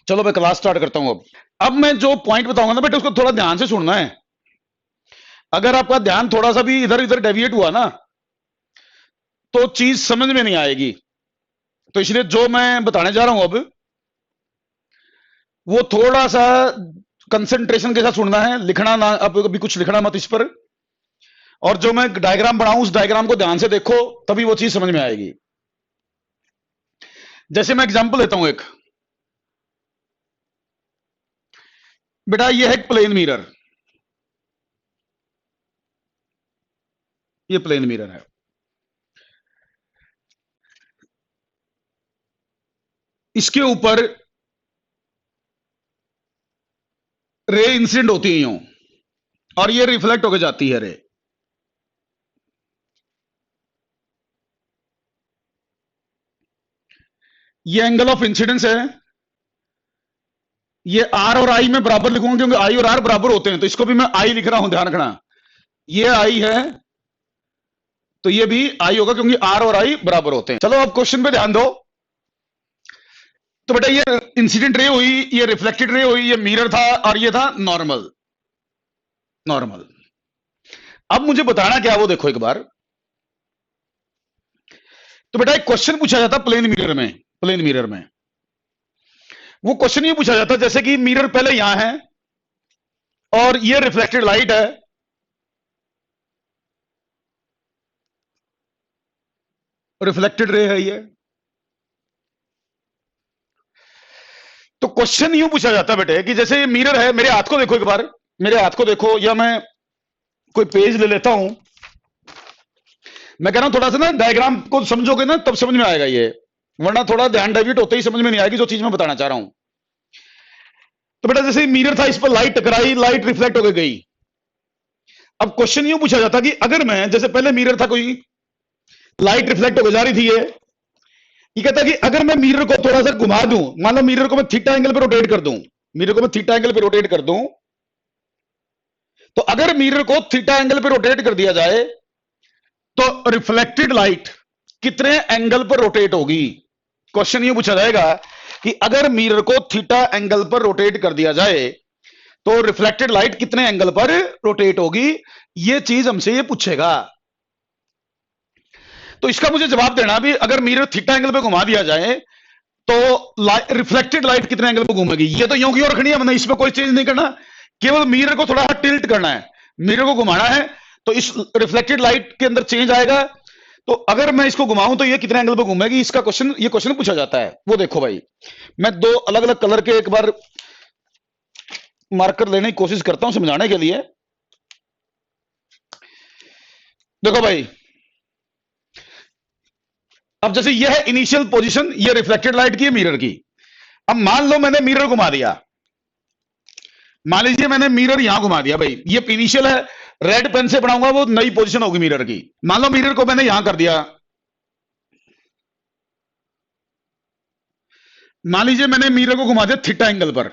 चलो मैं class start करता हूं। अब मैं जो पॉइंट बताऊंगा ना बेटे, उसको थोड़ा ध्यान से सुनना है। अगर आपका ध्यान थोड़ा सा भी इधर उधर डेविएट हुआ ना, तो चीज समझ में नहीं आएगी। तो इसलिए जो मैं बताने जा रहा हूं अब, वो थोड़ा सा कंसंट्रेशन के साथ सुनना है। लिखना ना, अब अभी कुछ लिखना मत इस पर। और जो मैं डायग्राम बनाऊं, उस डायग्राम को ध्यान से देखो, तभी वो चीज समझ में आएगी। जैसे मैं एग्जांपल देता हूं एक। बेटा ये है एक प्लेन मिरर, ये प्लेन मिरर है। इसके ऊपर रे इंसिडेंट होती है यूं, और ये रिफ्लेक्ट होकर जाती है रे। ये एंगल ऑफ इंसिडेंस है। ये आर और आई में बराबर लिखूंगा, क्योंकि आई और आर बराबर होते हैं, तो इसको भी मैं आई लिख रहा हूं, ध्यान रखना। ये आई है तो ये भी आई होगा, क्योंकि आर और आई बराबर होते हैं। चलो अब क्वेश्चन पे ध्यान दो। तो बेटा ये इंसिडेंट रे हुई, ये रिफ्लेक्टेड रे हुई, ये मिरर था, और ये था नॉर्मल। नॉर्मल। अब मुझे बताना क्या, वो देखो एक बार। तो बेटा एक क्वेश्चन पूछा जाता प्लेन मिरर में। प्लेन मिरर में वो क्वेश्चन ये पूछा जाता, जैसे कि मिरर पहले यहां है और ये रिफ्लेक्टेड लाइट है, रिफ्लेक्टेड रे है ये। तो क्वेश्चन यूं पूछा जाता बेटे कि जैसे ये मिरर है, मेरे हाथ को देखो एक बार, मेरे हाथ को देखो, या मैं कोई पेज ले लेता हूं। मैं कह रहा हूं थोड़ा सा ना डायग्राम को समझोगे ना, तब समझ में आएगा ये, वरना थोड़ा ध्यान डाइवर्ट होते ही समझ में नहीं आएगी जो चीज मैं बताना चाह रहा हूं। तो बेटा जैसे मिरर था, इस पर लाइट टकराई, लाइट रिफ्लेक्ट होकर गई। अब क्वेश्चन यूं पूछा जाता कि अगर मैं, जैसे पहले मिरर था, कोई लाइट रिफ्लेक्ट होकर जा रही थी, ये कहता कि अगर मैं मिरर को थोड़ा सा घुमा दूं, मान लो मिरर को मैं थीटा एंगल पे रोटेट कर दूं, मिरर को मैं थीटा एंगल पे रोटेट कर दूं, तो अगर मिरर को थीटा एंगल पे रोटेट कर दिया जाए, तो रिफ्लेक्टेड लाइट कितने एंगल पर रोटेट होगी। क्वेश्चन ये पूछा जाएगा कि अगर मिरर को थीटा एंगल पर रोटेट कर दिया जाए, तो रिफ्लेक्टेड लाइट कितने एंगल पर रोटेट होगी। ये चीज हमसे ये पूछेगा। तो इसका मुझे जवाब देना भी, अगर मिरर थीटा एंगल पे घुमा दिया जाए, तो रिफ्लेक्टेड लाइट कितने एंगल पे घूमेगी। ये तो यूं की और रखनी है, हमने इसमें कोई चेंज नहीं करना, केवल मिरर को थोड़ा सा टिल्ट करना है, मिरर को घुमाना है, तो इस रिफ्लेक्टेड लाइट के अंदर चेंज आएगा। तो अगर मैं इसको घुमाऊं तो ये कितने एंगल पे घूमेगी, इसका क्वेश्चन, ये क्वेश्चन पूछा जाता है। वो देखो भाई, मैं दो अलग अलग कलर के एक बार मार्कर लेने की कोशिश करता हूं समझाने के लिए। देखो भाई, अब जैसे ये है इनिशियल पोजीशन, ये रिफ्लेक्टेड लाइट की है, मिरर की। अब मान लो मैंने मिरर घुमा दिया, मान लीजिए मैंने मिरर यहां घुमा दिया भाई, ये इनिशियल है, रेड पेन से बनाऊंगा, वो नई पोजीशन होगी मिरर की। मान लो मिरर को मैंने यहां कर दिया, मान लीजिए मैंने मिरर को घुमा दिया थीटा एंगल पर,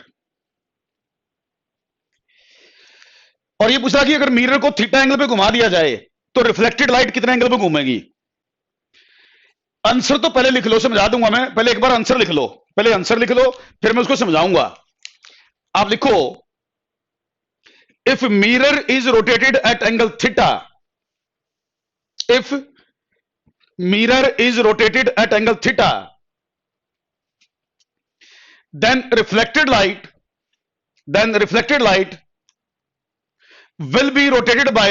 और ये पूछा कि अगर मिरर को थीटा एंगल पे घुमा दिया जाए, तो रिफ्लेक्टेड लाइट कितने एंगल पे घूमेगी। आंसर तो पहले लिख लो, समझा दूंगा मैं, पहले एक बार आंसर लिख लो, पहले आंसर लिख लो, फिर मैं उसको समझाऊंगा। आप लिखो, if mirror is rotated eight angle theta, if mirror is rotated at angle theta, then reflected light will be rotated by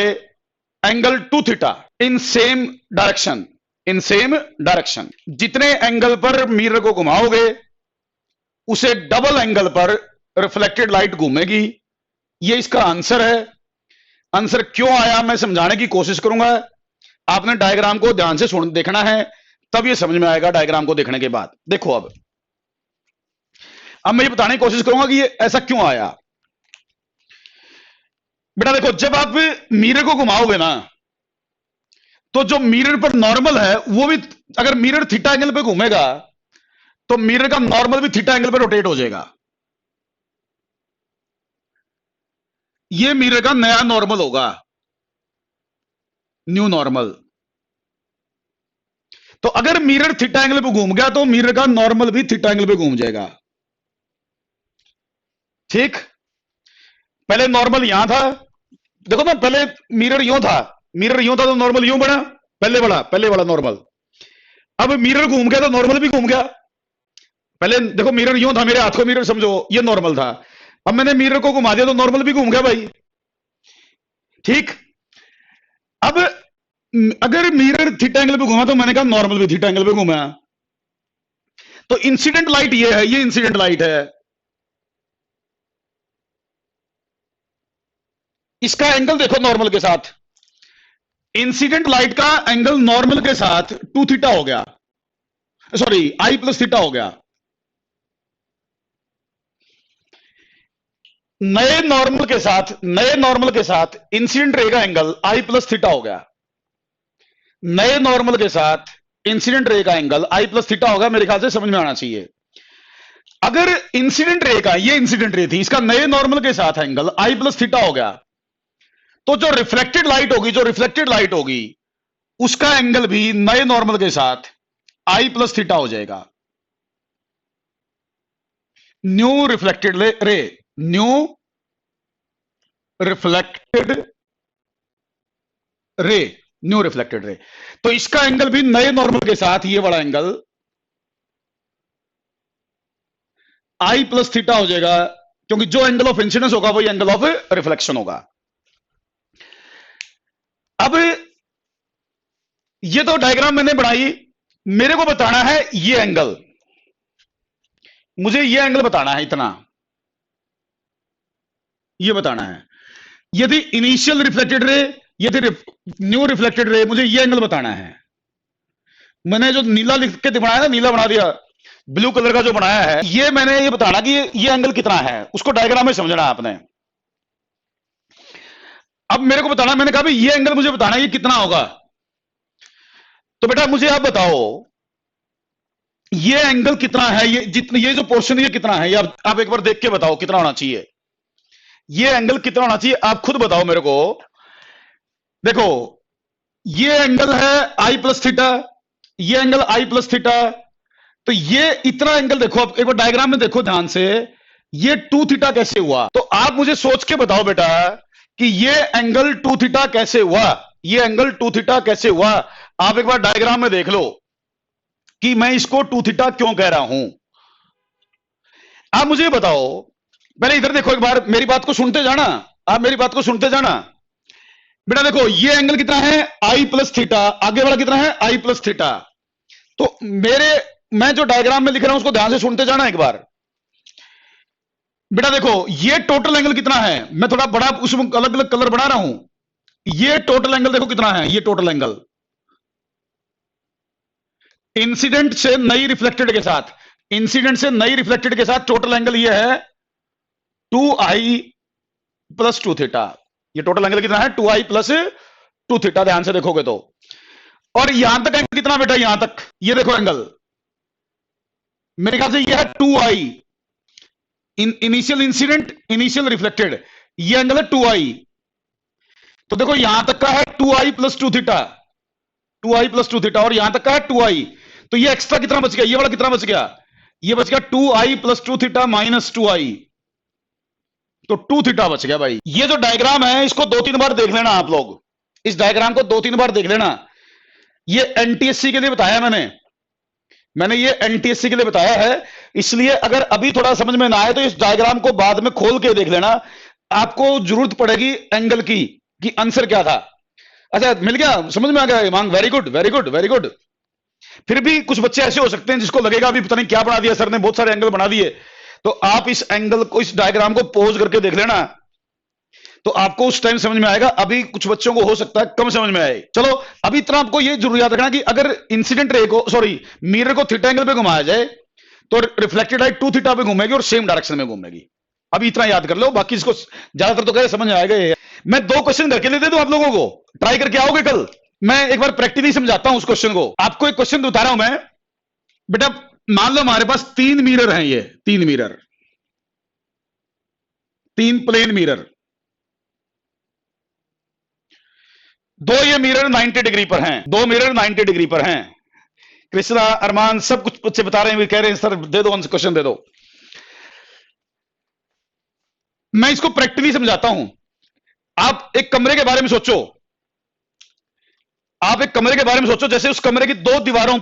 angle 2 theta in same direction, in same direction। जितने एंगल पर mirror को घुमाओगे, उसे double angle पर reflected light घूमेगी। ये इसका answer है। Answer क्यों आया मैं समझाने की कोशिश करूंगा, आपने डायग्राम को ध्यान से सुन देखना है, तब ये समझ में आएगा। डायग्राम को देखने के बाद देखो, अब मैं ये बताने की कोशिश करूंगा कि ये ऐसा क्यों आया। बेटा देखो, जब आप मिरर को घुमाओगे ना, तो जो मिरर पर नॉर्मल है, वो भी, अगर मिरर थीटा एंगल पे घूमेगा, तो मिरर का नॉर्मल भी थीटा एंगल पे रोटेट हो जाएगा। ये मिरर का नया नॉर्मल होगा, न्यू नॉर्मल। तो अगर मिरर थीटा एंगल पे घूम गया, तो मिरर का नॉर्मल भी थीटा एंगल पे घूम जाएगा। ठीक। पहले नॉर्मल यहां था, देखो ना, पहले मिरर यूं था, मिरर यूं था तो नॉर्मल यूं बना, पहले वाला नॉर्मल। अब मिरर घूम गया तो नॉर्मल भी घूम गया। पहले देखो मिरर यूं था, मेरे हाथ को मिरर समझो, ये नॉर्मल था। अब मैंने मिरर को घुमा दिया तो नॉर्मल भी घूम गया भाई। ठीक। अब अगर मिरर थीटा एंगल पे घुमा तो मैंने कहा नॉर्मल भी थीटा एंगल पे घूमा। तो इंसिडेंट लाइट ये है, ये इंसिडेंट लाइट है, इसका एंगल देखो नॉर्मल के साथ, इंसिडेंट लाइट का एंगल नॉर्मल के साथ 2 थीटा हो गया, सॉरी आई प्लस थीटा हो गया। नए नॉर्मल के साथ इंसिडेंट रे का एंगल आई प्लस थीटा हो गया। नए नॉर्मल के साथ इंसिडेंट रे का एंगल आई प्लस थीटा होगा, मेरे ख्याल से समझ में आना चाहिए। अगर इंसिडेंट रे का, ये इंसिडेंट रे थी, इसका नए नॉर्मल के साथ एंगल आई प्लस थीटा हो गया, तो जो रिफ्लेक्टेड लाइट होगी उसका एंगल भी नए नॉर्मल के साथ आई प्लस थीटा हो जाएगा। New reflected ray, new reflected ray, new reflected ray, तो इसका एंगल भी नए नॉर्मल के साथ, ये वाला एंगल आई प्लस थीटा हो जाएगा, क्योंकि जो एंगल ऑफ इंसिडेंस होगा वही एंगल ऑफ रिफ्लेक्शन होगा। अब ये तो डायग्राम मैंने बनाई, मेरे को बताना है ये एंगल, मुझे ये एंगल बताना है, इतना ये बताना है। यदि इनिशियल रिफ्लेक्टेड रे, यदि न्यू रिफ्लेक्टेड रे, मुझे ये एंगल बताना है। मैंने जो नीला लिख के बनाया ना, नीला बना दिया, ब्लू कलर का जो बनाया है, ये मैंने ये बताना कि ये एंगल कितना है, उसको डायग्राम में समझना है आपने। अब मेरे को बताना, मैंने कहा भाई ये एंगल मुझे बताना है ये कितना होगा, तो बेटा मुझे आप बताओ ये एंगल कितना है, ये जितने, ये जो पोर्शन ये कितना है, ये आप एक बार देख के बताओ कितना होना चाहिए, ये एंगल कितना होना चाहिए, आप खुद बताओ मेरे को। देखो ये एंगल है आई प्लस थीटा, ये एंगल आई प्लस थीटा, तो ये इतना एंगल देखो, आप एक बार डायग्राम में देखो ध्यान से, ये 2 थीटा कैसे हुआ, तो आप मुझे सोच के बताओ बेटा कि ये एंगल 2 थीटा कैसे हुआ, ये एंगल 2 थीटा कैसे हुआ। आप एक बार डायग्राम में देख लो कि मैं इसको 2 थीटा क्यों कह रहा हूं। आप मुझे बताओ, पहले इधर देखो एक बार, मेरी बात को सुनते जाना, आप मेरी बात को सुनते जाना। बेटा देखो ये एंगल कितना है, आई प्लस थीटा, आगे वाला कितना है, आई प्लस थीटा। तो मैं जो डायग्राम में लिख रहा हूं उसको ध्यान से सुनते जाना एक बार। बेटा देखो ये टोटल एंगल कितना है, मैं थोड़ा बड़ा उसमें अलग अलग कलर बना रहा हूं, ये टोटल एंगल देखो कितना है, ये टोटल एंगल इंसिडेंट से नई रिफ्लेक्टेड के साथ, इंसिडेंट से नई रिफ्लेक्टेड के साथ टोटल एंगल ये है 2i प्लस 2 थीटा। ये टोटल एंगल कितना है, 2i प्लस 2 थीटा, ध्यान से देखोगे तो। और यहां तक एंगल कितना बेटा, यहां तक ये देखो एंगल, मेरे ख्याल से ये है 2i, initial incident initial reflected, ये एंगल है 2i। तो देखो यहां तक का है 2i plus 2 theta, 2i plus 2 theta, और यहां तक का है 2i, तो ये एक्स्ट्रा कितना बच गया, ये वाला कितना बच गया, ये बच गया 2i plus 2 theta minus 2i, तो 2 थीटा बच गया भाई। ये जो डायग्राम है इसको 2-3 बार देख लेना आप लोग, इस डायग्राम को 2-3 बार देख लेना। ये एनटीएससी के लिए बताया मैंने ये एनटीएससी के लिए बताया है, इसलिए अगर अभी थोड़ा समझ में ना आए तो इस डायग्राम को बाद में खोल के देख लेना, आपको जरूरत पड़ेगी एंगल की कि आंसर क्या था। अच्छा मिल गया, समझ में आ गया मांग, very good very good very good. फिर भी कुछ बच्चे ऐसे हो सकते हैं जिसको लगेगा अभी पता नहीं क्या बना दिया सर ने, बहुत सारे एंगल बना दिए, तो आप इस एंगल को, इस डायग्राम को पॉज करके देख लेना, तो आपको उस टाइम समझ में आएगा। अभी कुछ बच्चों को हो सकता है कम समझ में आए। चलो अभी इतना आपको ये जरूर याद रखना कि अगर इंसिडेंट रे को, सॉरी मिरर को थीटा एंगल पे घुमाया जाए तो रिफ्लेक्टेड लाइट 2 थीटा पे घूमेगी और सेम डायरेक्शन में घूमेगी। अभी इतना याद कर लो, बाकी इसको ज्यादातर तो कैसे समझ में आएगा। मैं 2 क्वेश्चन करके ले दे दूं आप लोगों को, ट्राई करके आओगे कल। मैं एक बार प्रैक्टिकली समझाता हूं उस क्वेश्चन को। आपको एक क्वेश्चन बता रहा हूं मैं, बेटा मान लो हमारे पास 3 मिरर हैं, ये 3 मिरर, 3 प्लेन मिरर, 2 ये मिरर 90 डिग्री पर हैं, 2 मिरर 90 डिग्री पर हैं। कृष्णा, अरमान, सब कुछ बच्चे बता रहे हैं, कह रहे हैं सर दे दो क्वेश्चन दे दो। मैं इसको प्रैक्टिकली समझाता हूं। आप एक कमरे के बारे में सोचो, आप एक कमरे के बारे में सोचो, जैसे उस कमरे की दो दीवारों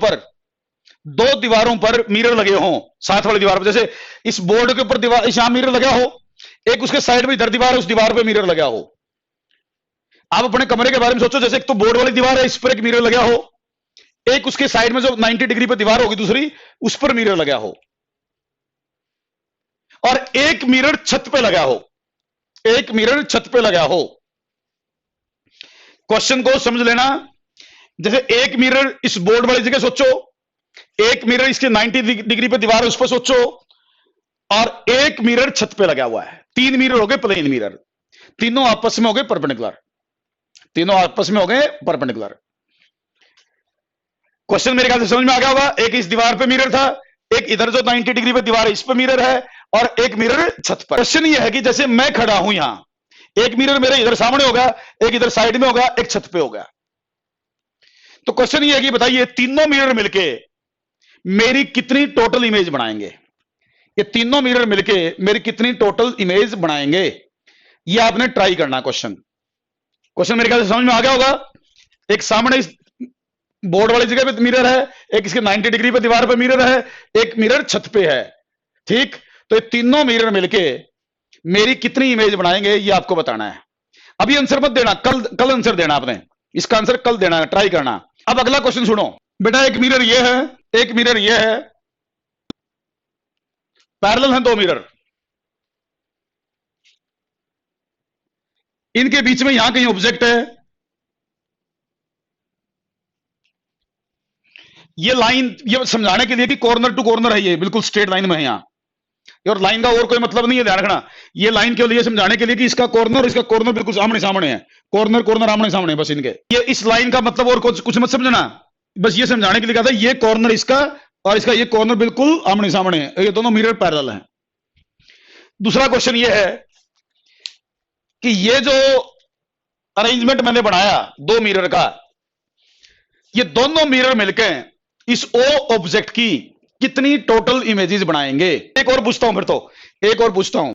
पर मिरर लगे हों, साथ वाली दीवार पर, जैसे इस बोर्ड के ऊपर दीवार, यहां मिरर लगा हो, एक उसके साइड में इधर दीवार है, उस दीवार पे मिरर लगा हो। आप अपने कमरे के बारे में सोचो, जैसे एक तो बोर्ड वाली दीवार है, इस पर एक मिरर लगा हो, एक उसके साइड में जो 90 डिग्री पर दीवार होगी दूसरी, उस पर मिरर लगा हो, और एक मिरर छत पे लगा हो, एक मिरर छत पे लगा हो। क्वेश्चन को समझ लेना। जैसे एक मिरर इस बोर्ड वाली जगह सोचो, एक मिरर इसके 90 डिग्री पे दीवार है उस पर सोचो, और एक मिरर छत पे लगा हुआ है। तीन मिरर हो गए प्लेन मिरर, तीनों आपस में हो गए परपेंडिकुलर, तीनों आपस में हो गए परपेंडिकुलर। क्वेश्चन मेरे ख्याल से समझ में आ गया होगा। एक इस दीवार पे मिरर था, एक इधर जो 90 डिग्री पे दीवार है इस पे मिरर है, और एक मिरर छत पर। क्वेश्चन ये है कि जैसे मैं खड़ा हूं यहां, एक मिरर मेरे इधर सामने होगा, एक इधर साइड में होगा, एक छत पे होगा। तो क्वेश्चन ये है कि बताइए तीनों मिरर मिलके मेरी कितनी टोटल इमेज बनाएंगे? ये तीनों मिरर मिलके मेरी कितनी टोटल इमेज बनाएंगे? ये आपने ट्राई करना। क्वेश्चन मेरे ख्याल से समझ में आ गया होगा। एक सामने इस बोर्ड वाली जगह पे मिरर है, एक इसके 90 डिग्री पे दीवार पे मिरर है, एक मिरर छत पे है, ठीक। तो ये तीनों मिरर मिलके मेरी कितनी इमेज बनाएंगे, ये आपको बताना है। अभी आंसर मत देना, कल आंसर देना आपने, इसका आंसर कल देना है, ट्राई करना। अब अगला क्वेश्चन सुनो बेटा। एक मिरर ये है, एक मिरर ये है, पैरेलल हैं दो मिरर, इनके बीच में यहां कहीं ऑब्जेक्ट है। ये लाइन ये समझाने के लिए कि कॉर्नर टू कॉर्नर है, ये बिल्कुल स्ट्रेट लाइन में है यहां, और लाइन का और कोई मतलब नहीं है, ध्यान रखना। ये लाइन के लिए समझाने के लिए कि इसका कॉर्नर और इसका कॉर्नर बिल्कुल आमने सामने है, कॉर्नर कॉर्नर आमने सामने है बस इनके। ये इस लाइन का मतलब और कुछ मत समझना, बस ये समझाने के लिए कहा था ये कॉर्नर इसका और इसका ये कॉर्नर बिल्कुल आमने सामने है, ये दोनों मिरर पैरेलल हैं। दूसरा क्वेश्चन ये है कि ये जो अरेंजमेंट मैंने बनाया दो मिरर का, ये दोनों मिरर मिलकर इस ओ ऑब्जेक्ट की कितनी टोटल इमेजेस बनाएंगे? एक और पूछता हूं, फिर तो एक और पूछता हूं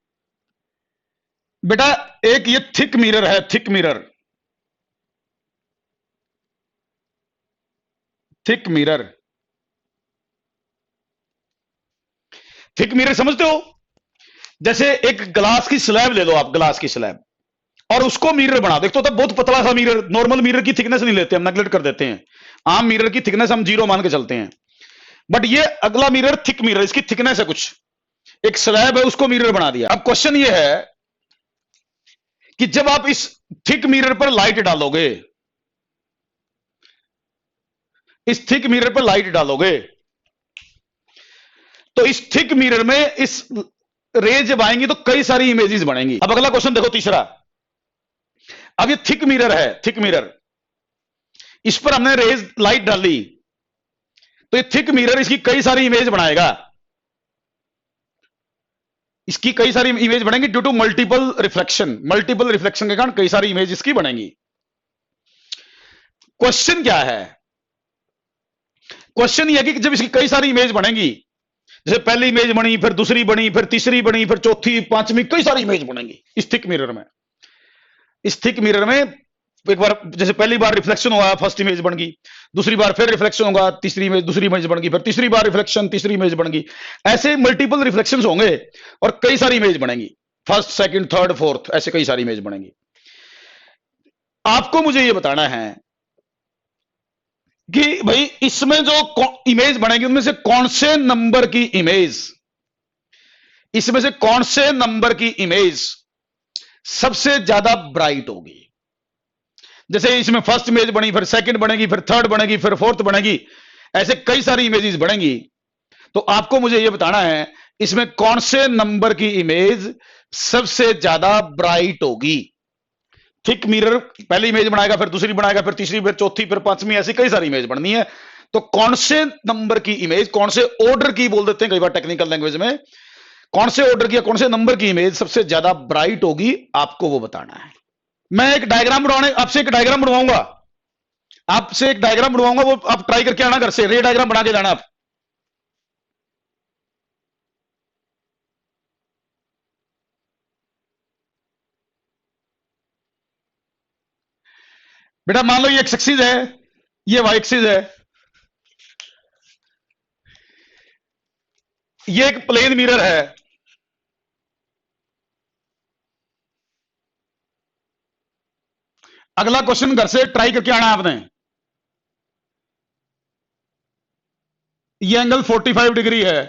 बेटा। एक ये थिक मिरर है, thick mirror, thick mirror, thick mirror समझते हो? जैसे एक ग्लास की स्लैब ले लो आप, ग्लास की स्लैब, और उसको मिरर बना दो। तो बहुत पतला सा मिरर, नॉर्मल मिरर की थिकनेस नहीं लेते हम, नेगलेक्ट कर देते हैं। आम मिरर की थिकनेस हम 0 मान के चलते हैं, बट ये अगला मिरर थिक मिरर, इसकी थिकनेस है कुछ, एक स्लैब है उसको मिरर बना दिया। अब क्वेश्चन ये है कि जब आप इस थिक मिरर पर लाइट डालोगे, इस थिक मिरर पर लाइट डालोगे, तो इस थिक मिरर में इस रे जब आएंगी तो कई सारी इमेजेस बनेंगी। अब अगला क्वेश्चन देखो, तीसरा। अब ये थिक मिरर है, थिक मिरर, इस पर हमने रेज लाइट डाली, तो ये थिक मिरर इसकी कई सारी इमेज बनाएगा, इसकी कई सारी इमेज बनेंगी due to multiple reflection, multiple reflection के कारण कई सारी इमेज इसकी बनेंगी। क्वेश्चन क्या है? क्वेश्चन यह है कि जब इसकी कई सारी इमेज बनेंगी, जैसे पहली इमेज बनी, फिर दूसरी बनी, फिर तीसरी बनी, फिर चौथी, पांचवी, कई सारी इमेज बनेंगी इस थिक मिरर में। इस थिक मिरर में एक बार जैसे पहली बार रिफ्लेक्शन हुआ, फर्स्ट इमेज बन गई, दूसरी बार फिर रिफ्लेक्शन होगा, तीसरी इमेज, दूसरी इमेज बन गई, फिर तीसरी बार रिफ्लेक्शन, तीसरी इमेज बन गई। ऐसे मल्टीपल रिफ्लेक्शंस होंगे और कई सारी इमेज बनेंगी, फर्स्ट, सेकंड, थर्ड, फोर्थ, ऐसे कई सारी इमेज बनेंगी। आपको मुझे यह बताना है कि भाई इसमें जो इमेज बनेगी उनमें से कौन से नंबर की इमेज, इसमें से कौन से नंबर की इमेज सबसे ज्यादा ब्राइट होगी। जैसे इसमें फर्स्ट इमेज बनी, फिर सेकंड बनेगी, फिर थर्ड बनेगी, फिर फोर्थ बनेगी, ऐसे कई सारी इमेजेस बनेंगी। तो आपको मुझे यह बताना है इसमें कौन से नंबर की इमेज सबसे ज्यादा ब्राइट होगी। थिक मिरर पहली इमेज बनाएगा, फिर दूसरी बनाएगा, फिर तीसरी, फिर चौथी, फिर पांचवी, ऐसी कई सारी इमेज बननी है। तो कौन से नंबर की इमेज, कौन से ऑर्डर की बोल देते हैं कई बार टेक्निकल लैंग्वेज में, कौन से ऑर्डर की या कौन से नंबर की इमेज सबसे ज्यादा ब्राइट होगी, आपको वो बताना है। मैं एक डायग्राम बनवाने, आपसे एक डायग्राम बनवाऊंगा, आपसे एक डायग्राम बनवाऊंगा, वो आप ट्राई करके आना घर से, रे डायग्राम बना के जाना आप। बेटा मान लो ये एक्स एक्सिस है, ये वाई एक्सिस है, ये एक प्लेन मिरर है। अगला क्वेश्चन घर से ट्राई करके आना आपने। ये एंगल 45 डिग्री है।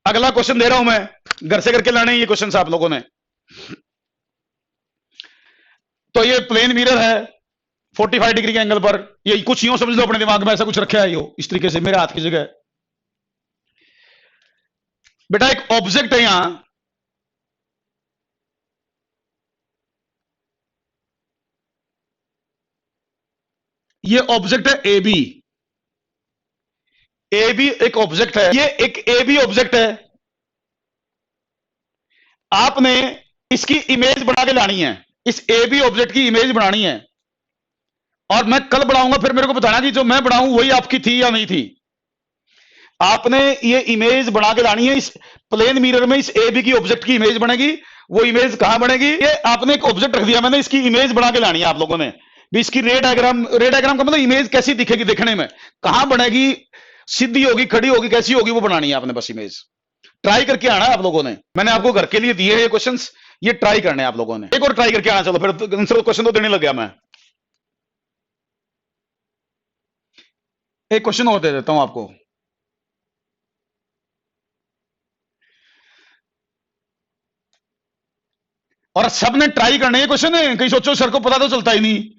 अगला क्वेश्चन दे रहा हूं मैं, घर से करके लाने ये क्वेश्चन आप लोगों ने। तो ये प्लेन मिरर है 45 डिग्री के एंगल पर, ये कुछ यूं समझ लो अपने दिमाग में ऐसा कुछ रखा है, यो इस तरीके से मेरे हाथ की जगह। बेटा एक ऑब्जेक्ट है यहां, ये ऑब्जेक्ट है ए बी। ए बी एक ऑब्जेक्ट है, ये एक ए बी ऑब्जेक्ट है। आपने इसकी इमेज बना के लानी है, इस ए बी ऑब्जेक्ट की इमेज बनानी है, और मैं कल बनाऊंगा, फिर मेरे को बताना कि जो मैं बनाऊं वही आपकी थी या नहीं थी। आपने ये इमेज बना के लानी है, इस प्लेन मिरर में इस ए बी की ऑब्जेक्ट की इमेज बनेगी। वो इमेज कहां बनेगी, ये आपने एक ऑब्जेक्ट रख दिया मैंने, इसकी इमेज बना के लानी है आप लोगों ने भी। इसकी रे डायग्राम, रे डायग्राम का मतलब इमेज कैसी दिखेगी देखने में, कहां बनेगी, सीधी होगी, खड़ी होगी, कैसी होगी, वो बनानी है आपने बस इमेज। ट्राई करके आना है आप लोगों ने, मैंने आपको घर के लिए दिए हैं ये क्वेश्चंस, ये ट्राई करने हैं आप लोगों ने। एक और ट्राई करके आना, चलो फिर आंसर क्वेश्चन तो देने लग गया मैं। एक क्वेश्चन और दे देता हूं आपको। और सबने ट्राई करने ये क्वेश्चन है, कहीं सोचो सर को पता तो चलता ही नहीं।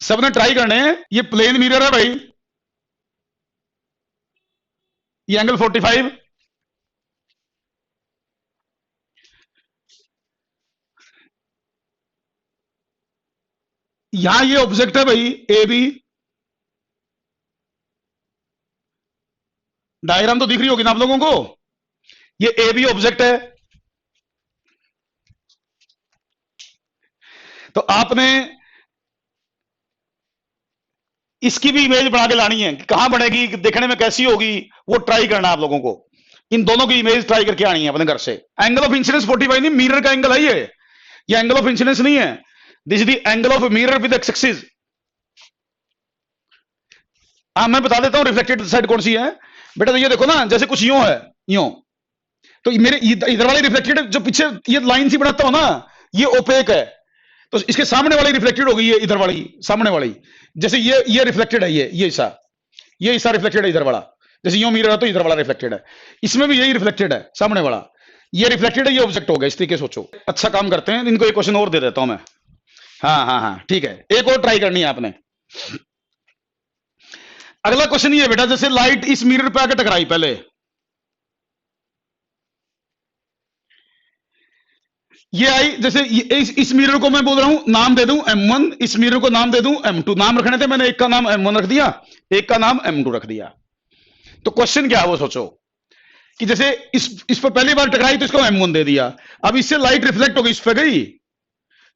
सबने ट्राई करने हैं। ये प्लेन मिरर है भाई, ये एंगल 45, यहां ये ऑब्जेक्ट है भाई ए बी। डायग्राम तो दिख रही होगी ना आप लोगों को, ये ए बी ऑब्जेक्ट है। तो आपने इसकी भी इमेज बना के लानी है, कहां बनेगी, देखने में कैसी होगी, वो ट्राई करना आप लोगों को। इन दोनों की इमेज ट्राई करके आनी है अपने घर से। एंगल ऑफ इंसिडेंस 45 नहीं, मिरर का एंगल है ये एंगल ऑफ इंसिडेंस नहीं है, this is the angle of mirror with x axis. मैं बता देता हूं रिफ्लेक्टेड साइड कौन सी है। बेटा तो ये देखो ना, जैसे कुछ यूं है, यूं, तो मेरे इधर वाली रिफ्लेक्टेड, जो पीछे ये लाइन सी बनाता हूं ना, ये ओपेक है, तो इसके सामने वाली रिफ्लेक्टेड हो गई है, इधर वाली सामने वाली। जैसे ये रिफ्लेक्टेड है, ये हिस्सा रिफ्लेक्टेड है इधर वाला, जैसे यूं मिरर है तो इधर वाला रिफ्लेक्टेड है, इसमें भी यही रिफ्लेक्टेड है सामने वाला, ये रिफ्लेक्टेड है, ये ऑब्जेक्ट हो गया। इस तरीके सोचो। अच्छा काम करते हैं, इनको एक क्वेश्चन और दे देता हूं मैं। हाँ हाँ हाँ ठीक है, एक और ट्राई करनी है आपने। अगला क्वेश्चन ये बेटा, जैसे लाइट इस मिरर पे आके टकराई, पहले ये आई, जैसे इस मिरर को मैं बोल रहा हूं नाम दे दूं M1, इस मिरर को नाम दे दूं M2। नाम रखने थे मैंने, एक का नाम M1 रख दिया, एक का नाम M2 रख दिया। तो क्वेश्चन क्या है वो सोचो, कि जैसे इस पर पहली बार टकराई तो इसको M1 दे दिया, अब इससे लाइट रिफ्लेक्ट हो गई, इस पे गई,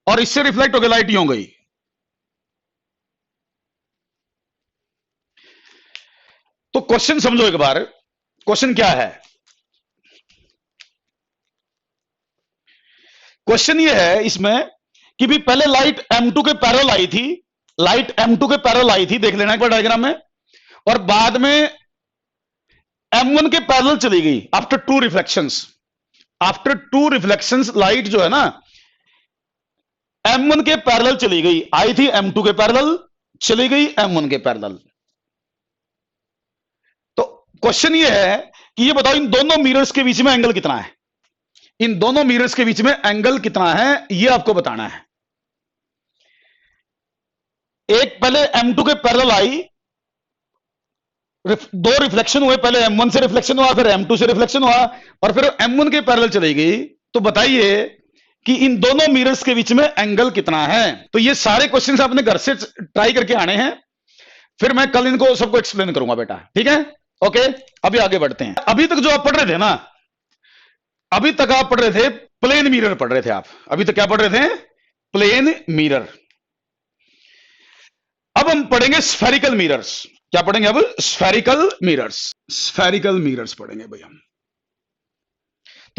और इससे रिफ्लेक्ट हो गई लाइट यूं गई। तो क्वेश्चन समझो एक बार, क्वेश्चन क्या है। क्वेश्चन ये है इसमें कि भी पहले लाइट M2 के पैरेलल आई थी, लाइट M2 के पैरेलल आई थी, देख लेना एक बार डायग्राम में, और बाद में M1 के पैरेलल चली गई after two reflections. After two reflections light जो है ना M1 के पैरेलल चली गई, आई थी M2 के पैरेलल, चली गई M1 के पैरेलल। तो क्वेश्चन ये है कि ये बताओ इन दोनों मिरर्स के बीच में एंगल कितना है, इन दोनों मिरर्स के बीच में एंगल कितना है, ये आपको बताना है। एक पहले M2 के पैरेलल आई, दो रिफ्लेक्शन हुए, पहले M1 से रिफ्लेक्शन हुआ, फिर M2 से रिफ्लेक्शन हुआ, और फिर M1 के पैरेलल चली गई। तो बताइए कि इन दोनों मिरर्स के बीच में एंगल कितना है। तो ये सारे क्वेश्चंस आपने घर से ट्राई करके आने हैं, फिर मैं कल इनको सबको एक्सप्लेन करूंगा बेटा, ठीक है। ओके, अभी आगे बढ़ते हैं। अभी तक जो आप पढ़ रहे थे ना, अभी तक आप पढ़ रहे थे प्लेन मिरर पढ़ रहे थे आप, अभी तक क्या पढ़ रहे थे, प्लेन मिरर। अब हम पढ़ेंगे स्फेरिकल मिरर्स। क्या पढ़ेंगे अब, स्फेरिकल मिरर्स, स्फेरिकल मिरर्स पढ़ेंगे भाई हम।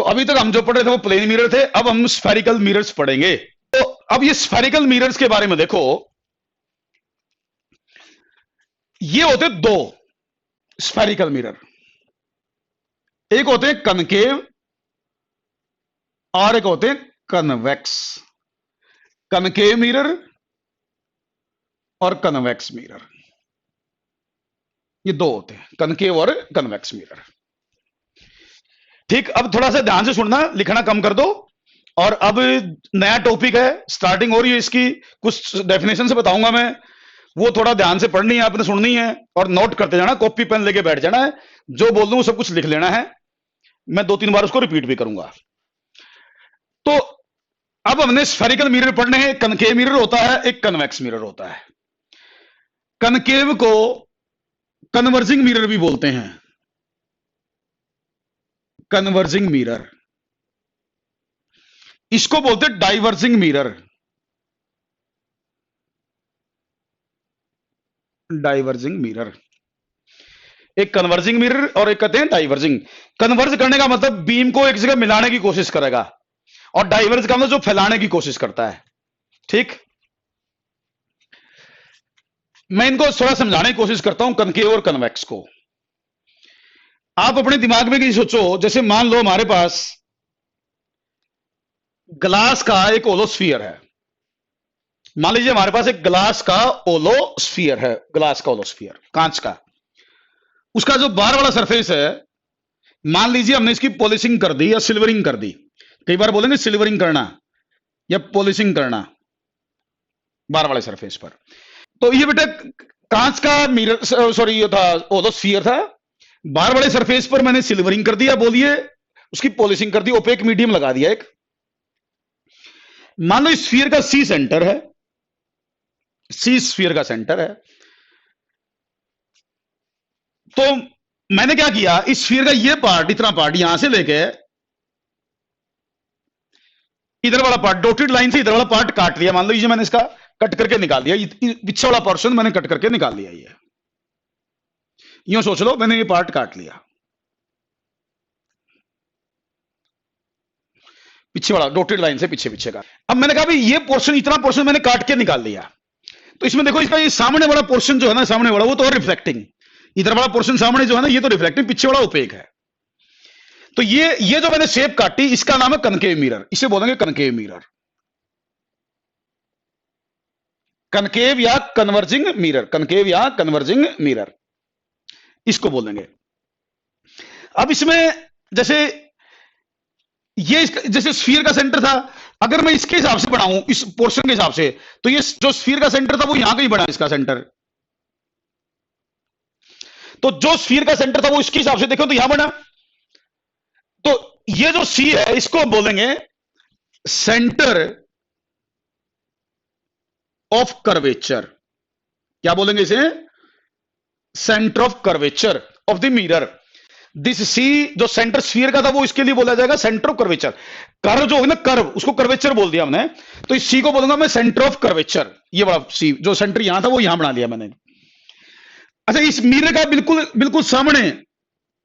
तो अभी तक हम जो पढ़ रहे थे वो प्लेन मिरर थे, अब हम स्फेरिकल मिरर्स पढ़ेंगे। तो अब ये स्फेरिकल मिरर्स के बारे में देखो, ये होते दो स्फेरिकल मिरर, एक होते हैं कनकेव और एक होते हैं कन्वेक्स। कनकेव मिरर और कन्वेक्स मिरर, ये दो होते हैं, कनकेव और कन्वेक्स मिरर। ठीक, अब थोड़ा सा ध्यान से सुनना, लिखना कम कर दो। और अब नया टॉपिक है, स्टार्टिंग हो रही है इसकी, कुछ डेफिनेशन से बताऊंगा मैं, वो थोड़ा ध्यान से पढ़नी है, आपने सुननी है और नोट करते जाना, कॉपी पेन लेके बैठ जाना है, जो बोल दूं सब कुछ लिख लेना है। मैं 2-3 बार उसको रिपीट भी करूंगा। तो अब हमने स्फेरिकल मिरर पढ़ने हैं, कनकेव मिरर होता है, एक कन्वेक्स मिरर होता है। कनकेव को कन्वर्जिंग मिरर भी बोलते हैं, कन्वर्जिंग मिरर। इसको बोलते हैं डाइवर्जिंग मिरर, डाइवर्जिंग मिरर। एक कन्वर्जिंग मिरर और एक कहते हैं डाइवर्जिंग। कन्वर्ज करने का मतलब बीम को एक जगह मिलाने की कोशिश करेगा, और डाइवर्ज का मतलब जो फैलाने की कोशिश करता है। ठीक, मैं इनको थोड़ा समझाने की कोशिश करता हूं, कनकेव और कन्वेक्स को। आप अपने दिमाग में कहीं सोचो, जैसे मान लो हमारे पास ग्लास का एक ओलोस्फीयर है, मान लीजिए हमारे पास एक ग्लास का ओलोस्फीयर है, ग्लास का ओलोस्फीयर, कांच का। उसका जो बाहर वाला सरफेस है, मान लीजिए हमने इसकी पॉलिशिंग कर दी या सिल्वरिंग कर दी, कई बार बोलेंगे सिल्वरिंग करना या पॉलिशिंग करना बाहर वाले सरफेस पर। तो ये बेटा कांच का मिरर, सॉरी ये था ओलोस्फीयर था, बाहर वाले सरफेस पर मैंने सिल्वरिंग कर दिया, बोलिए उसकी पॉलिशिंग कर दी, ओपेक मीडियम लगा दिया एक। मान लो इस स्फीयर का सी सेंटर है, सी स्फीयर का सेंटर है। तो मैंने क्या किया, इस स्फीयर का ये पार्ट, इतना पार्ट यहां से लेके इधर वाला पार्ट, डॉटेड लाइन से इधर वाला पार्ट काट लिया। मान लो ये मैंने इसका कट करके निकाल दिया, पीछे वाला पोर्शन मैंने कट करके निकाल लिया। ये यूं सोच लो, मैंने ये पार्ट काट लिया, पीछे वाला डॉटेड लाइन से पीछे पीछे का। अब मैंने कहा भाई ये पोर्शन, इतना पोर्शन मैंने काट के निकाल लिया, तो इसमें देखो इसका ये सामने वाला पोर्शन जो है ना, सामने वाला वो तो रिफ्लेक्टिंग, इधर वाला पोर्शन सामने जो है ना ये तो रिफ्लेक्टिंग, पीछे वाला ओपेक है। तो ये जो मैंने शेप काटी, इसका नाम है कनकेव मिरर, इसे बोलेंगे कनकेव मिरर, कनकेव या कन्वर्जिंग मिरर, कनकेव या कन्वर्जिंग मिरर इसको बोलेंगे। अब इसमें जैसे ये जैसे स्फीयर का सेंटर था, अगर मैं इसके हिसाब से बनाऊं, इस पोर्शन के हिसाब से, तो ये जो स्फीयर का सेंटर था वो यहां कहीं बना, इसका सेंटर। तो जो स्फीयर का सेंटर था वो इसके हिसाब से देखो तो यहां बना। तो ये जो सी है इसको बोलेंगे सेंटर ऑफ कर्वेचर। क्या बोलेंगे इसे? Centre of curvature of the mirror. This C जो सेंटर स्फीयर का था वो इसके लिए बोला जाएगा सेंटर ऑफ कर्वेचर। कर्व जो है ना, कर्व, उसको कर्वेचर बोल दिया हमने, तो इस सी को बोलूंगा मैं सेंटर ऑफ कर्वेचर। ये बड़ा सी जो सेंटर यहां था वो यहां बना लिया मैंने। अच्छा, इस मिरर का बिल्कुल बिल्कुल सामने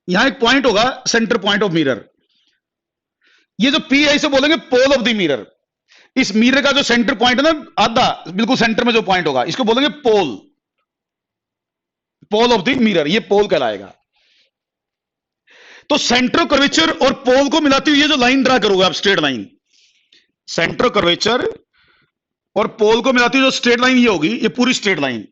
यहां एक पॉइंट होगा, सेंटर पॉइंट ऑफ मिरर। ये जो पी है इसे बोलेंगे पोल ऑफ द मिरर। इस मिरर का जो सेंटर पॉइंट है ना, आधा बिल्कुल सेंटर में जो पॉइंट होगा, इसको बोलेंगे पोल, पोल ऑफ द मिरर, ये पोल कहलाएगा। तो सेंटर ऑफ कर्वेचर और पोल को मिलाती हुई ये जो लाइन ड्रा करोगे आप, straight line, centre of curvature और पोल को मिलाती हुई जो स्ट्रेट लाइन ये होगी, ये पूरी स्ट्रेट लाइन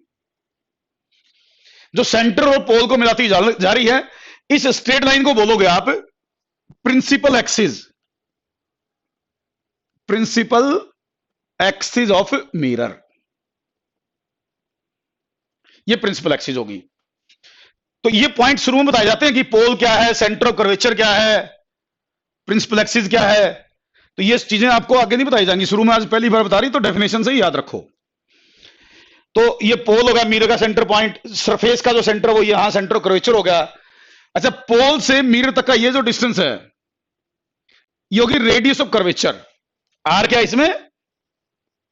जो सेंटर और पोल को मिलाती हुई जा रही है, इस स्ट्रेट लाइन को बोलोगे आप principal axis, principal axis of mirror. ये प्रिंसिपल एक्सिस होगी। तो ये पॉइंट शुरू में बताए जाते हैं कि पोल क्या है, सेंटर ऑफ कर्वेचर क्या है, प्रिंसिपल एक्सिस क्या है। तो ये चीजें आपको आगे नहीं बताई जाएंगी, शुरू में आज पहली बार बता रही, तो डेफिनेशन से ही याद रखो। तो ये पोल होगा मिरर का सेंटर पॉइंट, सरफेस का जो सेंटर वो यहां सेंटर ऑफ कर्वेचर हो गया। अच्छा, पोल से मिरर तक का ये जो डिस्टेंस है ये होगी रेडियस ऑफ कर्वेचर। आर क्या है इसमें?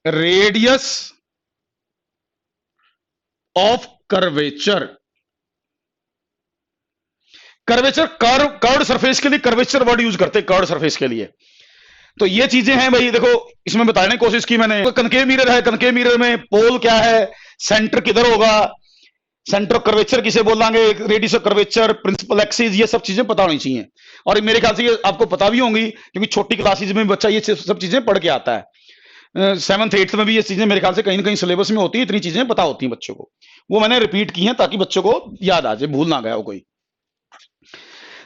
Radius of curvature. Curvature, curved surface के लिए कर्वेचर वर्ड यूज करते हैं, कर्व्ड सरफेस के लिए। तो ये चीजें हैं भाई, देखो इसमें बताने की कोशिश की मैंने। कनकेव मिरर है, कनकेव मिरर में पोल क्या है, सेंटर किधर होगा, सेंटर ऑफ कर्वेचर किसे बोलेंगे, radius of curvature, principal axis, ये सब चीजें पता होनी चाहिए। और मेरे ख्याल से ये आपको पता भी होंगी, क्योंकि छोटी क्लासेज में बच्चा ये सब चीजें पढ़ के आता है। 7th 8th में भी ये चीजें मेरे ख्याल से कहीं ना कहीं सिलेबस में होती है, इतनी चीजें पता होती हैं बच्चों को। वो मैंने रिपीट की हैं ताकि बच्चों को याद आ जाए, भूल ना गया हो कोई।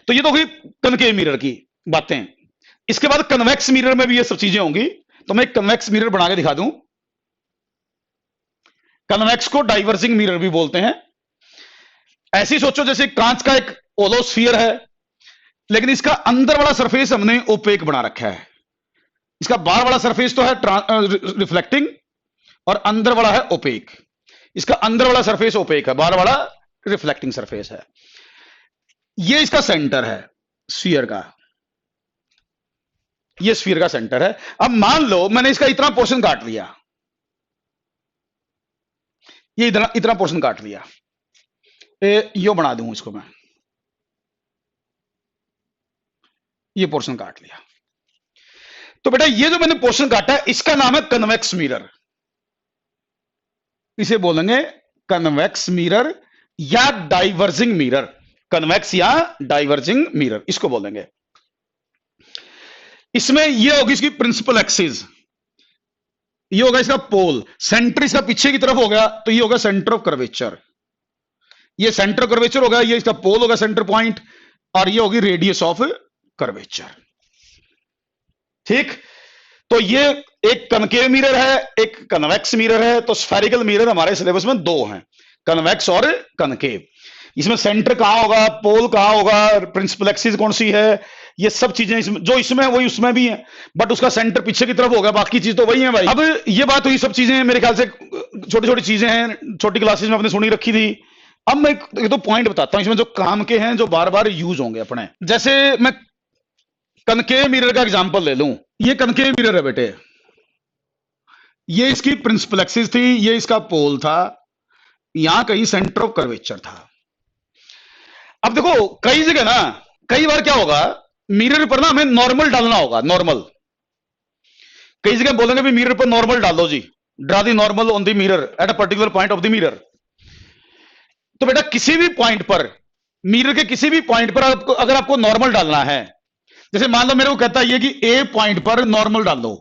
तो ये तो हुई कनकेव मिरर की बातें। इसके बाद कन्वेक्स मिरर में भी ये सब चीजें होंगी। तो मैं कन्वेक्स मिरर बना के दिखा दूं। कन्वेक्स को डाइवर्जिंग मिरर भी बोलते हैं। ऐसे ही सोचो जैसे कांच का एक ओलोस्फीयर है, लेकिन इसका अंदर वाला सरफेस हमने ओपेक बना रखा है। इसका बाहर वाला सरफेस तो है रिफ्लेक्टिंग और अंदर वाला है ओपेक। इसका अंदर वाला सरफेस ओपेक है, बाहर वाला रिफ्लेक्टिंग सरफेस है। ये इसका सेंटर है स्फीयर का, ये स्फीयर का सेंटर है। अब मान लो मैंने इसका इतना पोर्शन काट लिया, ये इतना पोर्शन काट लिया, यो बना दूं इसको मैं, ये पोर्शन काट लिया। तो बेटा ये जो मैंने पोर्शन काटा है इसका नाम है कन्वेक्स मिरर। इसे बोलेंगे कन्वेक्स मिरर या डाइवर्जिंग मिरर, कन्वेक्स या डाइवर्जिंग मिरर इसको बोलेंगे। इसमें ये होगी इसकी प्रिंसिपल एक्सिस, ये होगा इसका पोल, सेंटर इसका पीछे की तरफ हो गया तो ये होगा सेंटर ऑफ कर्वेचर, ये सेंटर ऑफ कर्वेचर होगा, ये इसका पोल होगा सेंटर पॉइंट, और ये होगी रेडियस ऑफ कर्वेचर। ठीक, तो ये एक कनकेव मिरर है, एक कन्वेक्स मिरर है। तो स्फेरिकल मिरर हमारे सिलेबस में दो हैं, कन्वेक्स और कनकेव। इसमें सेंटर कहां होगा, पोल कहां होगा, प्रिंसिपल एक्सिस कौन सी है, ये सब चीजें इसमें, जो इसमें है वही उसमें भी है, बट उसका सेंटर पीछे की तरफ होगा, बाकी चीज तो वही है भाई। अब ये बात हुई, सब चीजें मेरे ख्याल से छोटी छोटी चीजें हैं, छोटी क्लासेस में आपने सुनी रखी थी। अब मैं एक दो पॉइंट बताता हूं इसमें जो काम के हैं, जो बार बार यूज होंगे अपने। जैसे मैं कनकेव मिरर का एग्जांपल ले लूं, ये कनकेव मिरर है बेटे, ये इसकी प्रिंसिपल एक्सिस थी, ये इसका पोल था, यहां कहीं सेंटर ऑफ कर्वेचर था। अब देखो कई जगह ना, कई बार क्या होगा, मिरर पर ना हमें नॉर्मल डालना होगा, नॉर्मल। कई जगह बोलेंगे भी मिरर पर नॉर्मल डालो जी, draw the normal on the mirror at a particular point of the mirror. तो बेटा किसी भी पॉइंट पर, मिरर के किसी भी पॉइंट पर आपको, अगर आपको नॉर्मल डालना है, जैसे मान लो मेरे को कहता है कि ए पॉइंट पर नॉर्मल डाल दो,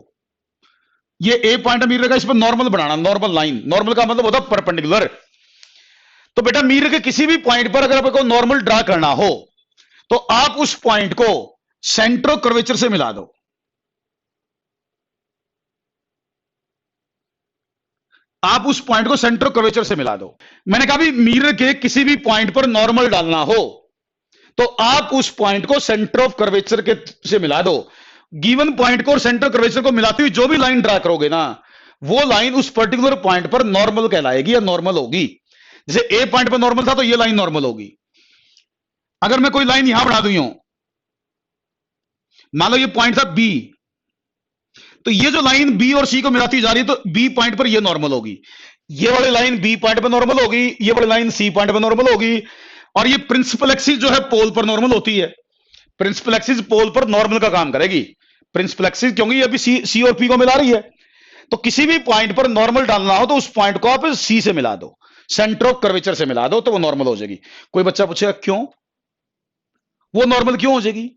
ये ए पॉइंट है मिरर का, इस पर नॉर्मल बनाना, नॉर्मल लाइन, नॉर्मल का मतलब होता है परपेंडिकुलर। तो बेटा मिरर के किसी भी पॉइंट पर अगर आपको नॉर्मल ड्रा करना हो तो आप उस पॉइंट को सेंटर ऑफ कर्वेचर से मिला दो। आप उस पॉइंट को सेंटर ऑफ कर्वेचर से मिला दो। मैंने कहा भी मिरर के किसी भी पॉइंट पर नॉर्मल डालना हो तो आप उस पॉइंट को सेंटर ऑफ कर्वेचर के से मिला दो। गिवन पॉइंट को और सेंटर कर्वेचर को मिलाती हुई जो भी लाइन ड्रा करोगे ना, वो लाइन उस पर्टिकुलर पॉइंट पर नॉर्मल कहलाएगी या नॉर्मल होगी। जैसे ए पॉइंट पर नॉर्मल था तो ये लाइन नॉर्मल होगी। अगर मैं कोई लाइन यहां बना दूं, मान लो ये पॉइंट था बी, तो ये जो लाइन बी और सी को मिलाती जा रही है तो बी पॉइंट पर ये नॉर्मल होगी, ये वाली लाइन बी पॉइंट पर नॉर्मल होगी, ये वाली लाइन सी पॉइंट पर नॉर्मल होगी, और ये प्रिंसिपल एक्सिस जो है पोल पर नॉर्मल होती है। प्रिंसिपल एक्सिस पोल पर नॉर्मल का काम करेगी, प्रिंसिपल एक्सिस, क्योंकि ये अभी सी और पी को मिला रही है। तो किसी भी पॉइंट पर नॉर्मल डालना हो तो उस पॉइंट को आप सी से मिला दो, सेंटर ऑफ कर्वेचर से मिला दो, तो वो नॉर्मल हो जाएगी। कोई बच्चा पूछेगा क्यों, वो नॉर्मल क्यों हो जाएगी,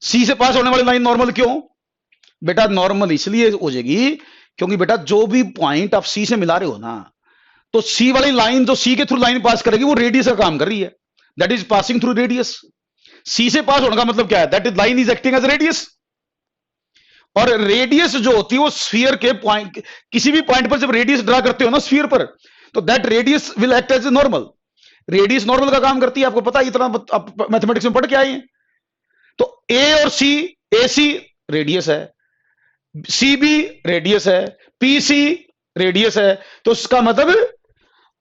सी से पास होने वाली लाइन नॉर्मल क्यों? बेटा नॉर्मल इसलिए हो जाएगी क्योंकि बेटा जो भी पॉइंट आप सी से मिला रहे हो ना, तो सी वाली लाइन जो सी के थ्रू लाइन पास करेगी वो रेडियस का काम कर रही है, that is passing through radius. C से पास होने का मतलब क्या है, that is line is acting as radius. और रेडियस जो होती है वो स्फीयर के पॉइंट, किसी भी पॉइंट पर जब रेडियस ड्रा करते हो ना स्फीयर पर, तो that radius will act as a normal. Radius normal का काम करती है, आपको पता है, इतना आप मैथमेटिक्स में पढ़ के आए हैं। तो ए और सी, ए सी रेडियस है, सी बी रेडियस है, पी सी रेडियस है, तो उसका मतलब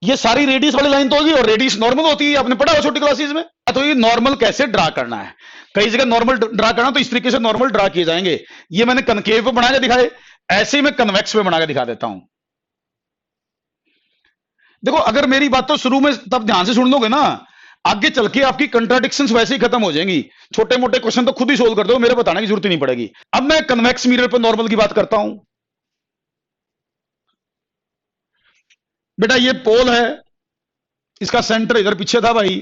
ये सारी रेडियस वाली लाइन तो होगी, और रेडियस नॉर्मल होती है, आपने पढ़ा हो छोटी क्लासेस में। तो ये नॉर्मल कैसे ड्रा करना है, कई जगह नॉर्मल ड्रा करना तो इस तरीके से नॉर्मल ड्रा किए जाएंगे। ये मैंने कनकेव पे बना के दिखाए, ऐसे ही मैं कन्वेक्स पे बना के दिखा देता हूं। देखो अगर मेरी बात तो शुरू में तब ध्यान से सुन लोगे ना, आगे चल के आपकी कंट्राडिक्शंस वैसे ही खत्म हो जाएंगी। छोटे मोटे क्वेश्चन तो खुद ही सोल्व कर दो, मेरे बताने की जरूरत ही नहीं पड़ेगी। अब मैं कन्वेक्स मिरर पर नॉर्मल की बात करता हूं। बेटा ये पोल है, इसका सेंटर इधर पीछे था भाई।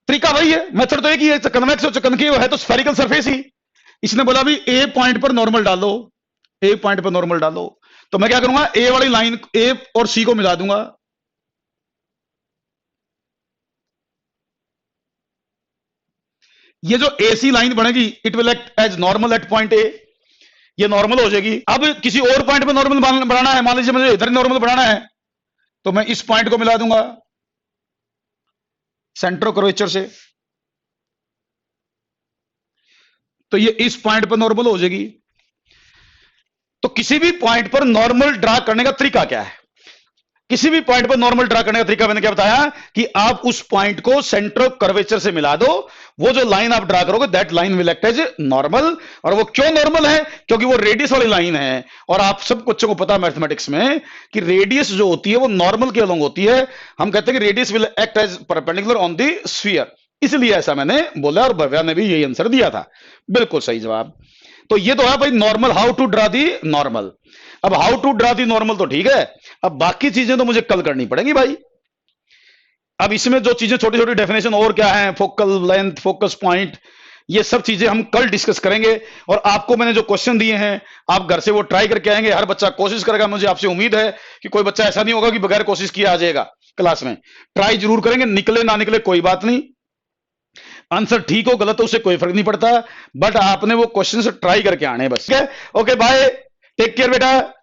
तरीका वही है, मेथड तो एक ही है, कन्वेक्स और कनकेव है तो स्फेरिकल सरफेस ही। इसने बोला भी ए पॉइंट पर नॉर्मल डालो, ए पॉइंट पर नॉर्मल डालो, तो मैं क्या करूंगा, ए वाली लाइन ए और सी को मिला दूंगा। ये जो एसी लाइन बनेगी it will act as normal at point A, ये नॉर्मल हो जाएगी। अब किसी और पॉइंट पे नॉर्मल बनाना है, मान लीजिए मुझे इधर नॉर्मल बनाना है, तो मैं इस पॉइंट को मिला दूंगा सेंटर कर्वेचर से, तो ये इस पॉइंट पर नॉर्मल हो जाएगी। तो किसी भी पॉइंट पर नॉर्मल ड्रा करने का तरीका क्या है, किसी भी पॉइंट पर नॉर्मल ड्रा करने का तरीका मैंने क्या बताया कि आप उस पॉइंट को सेंटर कर्वेचर से मिला दो, वो जो लाइन आप ड्रा करोगे that line will act as normal. और वो क्यों नॉर्मल है, क्योंकि वो रेडियस वाली लाइन है, और आप सब बच्चों को पता है मैथमेटिक्स में कि रेडियस जो होती है वो नॉर्मल के अलोंग होती है। हम कहते हैं कि radius will act as perpendicular on the sphere, इसलिए ऐसा मैंने बोला, और भव्या ने भी यही आंसर दिया था, बिल्कुल सही जवाब। तो ये तो है भाई normal, how to draw the normal. अब how to draw the normal तो ठीक है, अब बाकी चीजें तो मुझे कल करनी पड़ेंगी भाई। अब इसमें जो चीजें छोटी छोटी डेफिनेशन और क्या है, फोकल लेंथ, फोकस पॉइंट, ये सब चीजें हम कल डिस्कस करेंगे। और आपको मैंने जो क्वेश्चन दिए हैं आप घर से वो ट्राई करके आएंगे, हर बच्चा कोशिश करेगा। मुझे आपसे उम्मीद है कि कोई बच्चा ऐसा नहीं होगा कि बगैर कोशिश किए आ जाएगा क्लास में। ट्राई जरूर करेंगे, निकले ना निकले कोई बात नहीं, आंसर ठीक हो गलत हो उससे कोई फर्क नहीं पड़ता, बट आपने वो क्वेश्चन ट्राई करके आने बस। ओके बाय, टेक केयर बेटा।